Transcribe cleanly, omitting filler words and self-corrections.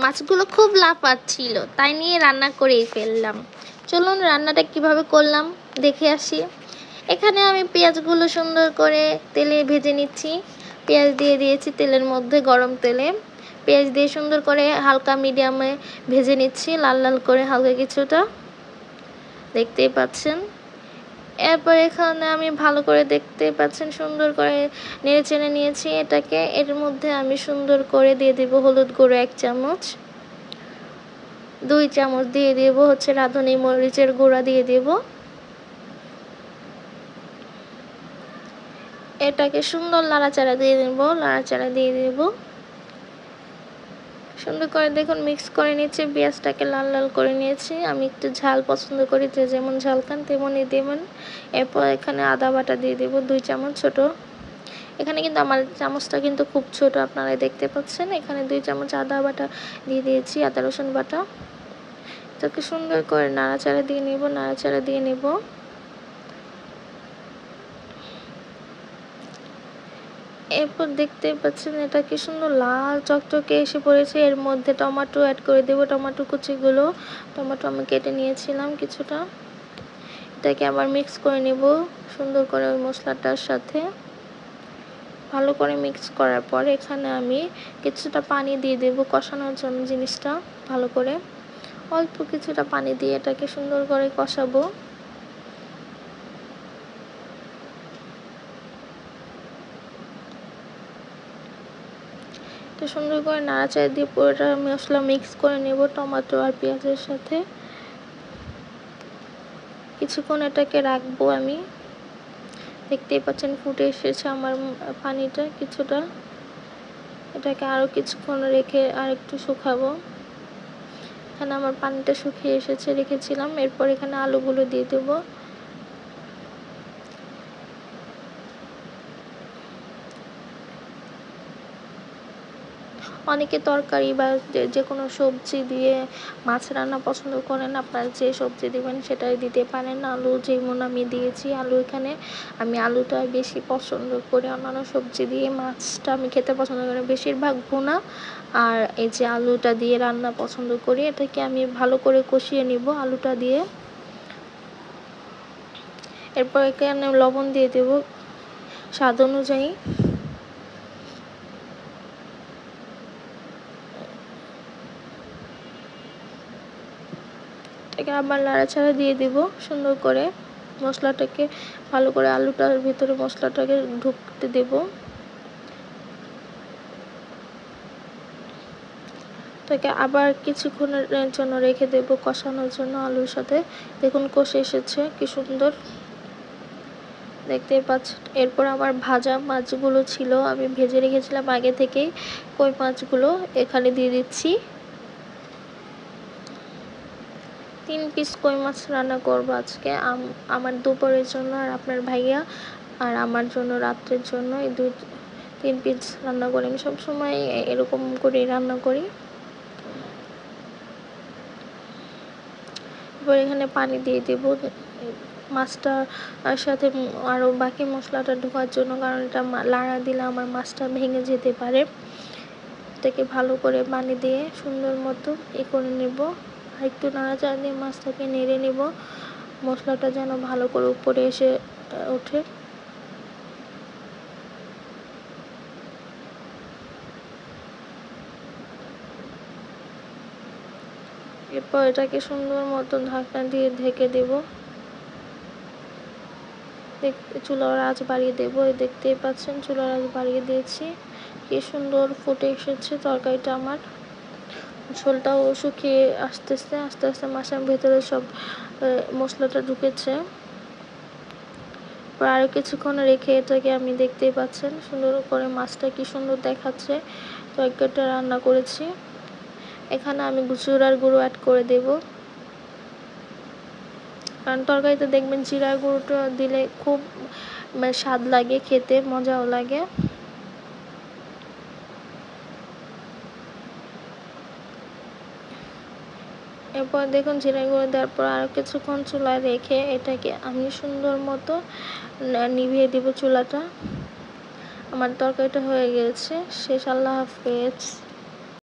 মাছগুলো খুব লাফাচ্ছিল, তাই নিয়ে রান্না করেই ফেললাম। চলুন রান্নাটা কিভাবে করলাম দেখে আসি। এখানে আমি পেঁয়াজগুলো সুন্দর করে তেলে ভেজে নিচ্ছি। পেঁয়াজ দিয়ে দিয়েছি তেলের মধ্যে, গরম তেলে পেঁয়াজ দিয়ে সুন্দর করে হালকা মিডিয়ামে ভেজে নিচ্ছি, লাল লাল করে হালকা কিছুটা, দেখতেই পাচ্ছেন। এরপর এখানে আমি ভালো করে দেখতে পাচ্ছেন সুন্দর করে নেড়ে চেড়ে নিয়েছি এটাকে। এর মধ্যে আমি সুন্দর করে দিয়ে দেব হলুদ গুঁড়ো 1 চামচ, 2 চামচ দিয়ে দেব হচ্ছে রাঁধুনি মরিচের গুঁড়া দিয়ে দেব। এটাকে সুন্দর নাড়াচাড়া দিয়ে দেব, নাড়াচাড়া দিয়ে দেব সুন্দর করে। দেখুন মিক্স করে নিচ্ছি, পেঁয়াজটাকে লাল লাল করে নিয়েছি। আমি একটু ঝাল পছন্দ করি, যে যেমন ঝাল খান তেমনই দেবেন। এরপর এখানে আদা বাটা দিয়ে দেব 2 চামচ ছোট। এখানে কিন্তু আমার চামচটা কিন্তু খুব ছোট, আপনারা দেখতে পাচ্ছেন। এখানে 2 চামচ আদা বাটা দিয়ে দিয়েছি, আদা রসুন বাটা। এটাকে সুন্দর করে নাড়াচাড়া দিয়ে নেব, নাড়াচাড়া দিয়ে নেব। এরপর দেখতে পাচ্ছেন এটা কি সুন্দর লাল চকচকে এসে পড়েছে। এর মধ্যে টমেটো অ্যাড করে দেব, টমেটো কুচিগুলো। টমেটো আমি কেটে নিয়েছিলাম কিছুটা। এটাকে আবার মিক্স করে নেব সুন্দর করে ওই মশলাটার সাথে। ভালো করে মিক্স করার পর এখানে আমি কিছুটা পানি দিয়ে দেব কষানোর জন্য জিনিসটা ভালো করে। অল্প কিছুটা পানি দিয়ে এটাকে সুন্দর করে কষাবো। তো সুন্দর করে নাড়াচাড়া দিয়ে পুরোটা মশলা মিক্স করে নেব টমেটো আর পেঁয়াজের সাথে। কিছুক্ষণ এটাকে রাখবো আমি। দেখতেই পাচ্ছেন ফুটে এসেছে আমার পানিটা কিছুটা। এটাকে আরও কিছুক্ষণ রেখে আর একটু শুকাবো। এখানে আমার পানিটা শুকিয়ে এসেছে, রেখেছিলাম। এরপর এখানে আলুগুলো দিয়ে দেবো। অনেকে তরকারি বা যে কোনো সবজি দিয়ে মাছ রান্না পছন্দ করেন, আপনারা যে সবজি দেবেন সেটাই দিতে পারেন। আলু যেমন আমি দিয়েছি, আলু এখানে আমি আলুটা বেশি পছন্দ করি। অন্যান্য সবজি দিয়ে মাছটা আমি খেতে পছন্দ করি, বেশিরভাগ ভুনা আর এই যে আলুটা দিয়ে রান্না পছন্দ করি। এটাকে আমি ভালো করে কষিয়ে নিব আলুটা দিয়ে। এরপর এখানে লবণ দিয়ে দেব স্বাদ অনুযায়ী। এটাকে আবার নাড়াচাড়া দিয়ে দিব সুন্দর করে। মশলাটাকে ভালো করে আলুটার ভিতরে মশলাটাকে ঢুকতে দেব। এটাকে আবার কিছুক্ষণের জন্য রেখে দেব কষানোর জন্য আলুর সাথে। দেখুন কষে এসেছে কি সুন্দর, দেখতেই পাচ্ছেন। এরপর আমার ভাজা মাছগুলো ছিল, আমি ভেজে রেখেছিলাম আগে থেকেই কই মাছগুলো এখানে দিয়ে দিচ্ছি। 3 পিস কই মাছ রান্না করবো আজকে আমার দুপুরের জন্য, আর আপনার ভাইয়া আর আমার জন্য রাত্রের জন্য। এই 3 পিস রান্না করি। আমি সবসময় এরকম করে রান্না করি। এবার এখানে পানি দিয়ে দেবো মাছটার সাথে আরও বাকি মশলাটা ঢোকার জন্য, কারণ এটা লাড়া দিলে আমার মাছটা ভেঙে যেতে পারে। এটাকে ভালো করে পানি দিয়ে সুন্দর মতো করে নেব। আর একটু নাড়াচাড়া দিয়ে মাছটাকে নেড়ে নেব, মশলাটা যেন ভালো করে উপরে এসে ওঠে। এরপর এটাকে সুন্দর মতো ঢাকনা দিয়ে ঢেকে দেব। চুলার আঁচ বাড়িয়ে দেবো। দেখতেই পাচ্ছেন চুলার আঁচ বাড়িয়ে দিয়েছি। কি সুন্দর ফুটে এসেছে তরকারিটা আমার। ঝোলটাও শুকিয়ে আসতেছে, আস্তে আস্তে মাছের ভেতরে সব মশলাটা ঢুকেছে। আরও কিছুক্ষণ রেখে এটাকে আমি, দেখতেই পাচ্ছেন সুন্দর করে মাছটা কি সুন্দর দেখাচ্ছে। তরকারিটা রান্না করেছি। এখানে আমি জিরার গুঁড়ো অ্যাড করে দেব, কারণ তরকারিতে দেখবেন জিরার গুঁড়োটা দিলে খুব স্বাদ লাগে, খেতে মজাও লাগে। এরপর দেখুন জিরা গুঁড়ো দেওয়ার পর আরও কিছুক্ষণ চুলায় রেখে এটাকে আমি সুন্দর মতো নিভিয়ে দিব চুলাটা। আমার তরকারিটা হয়ে গেছে শেষ। আল্লাহ হাফেজ।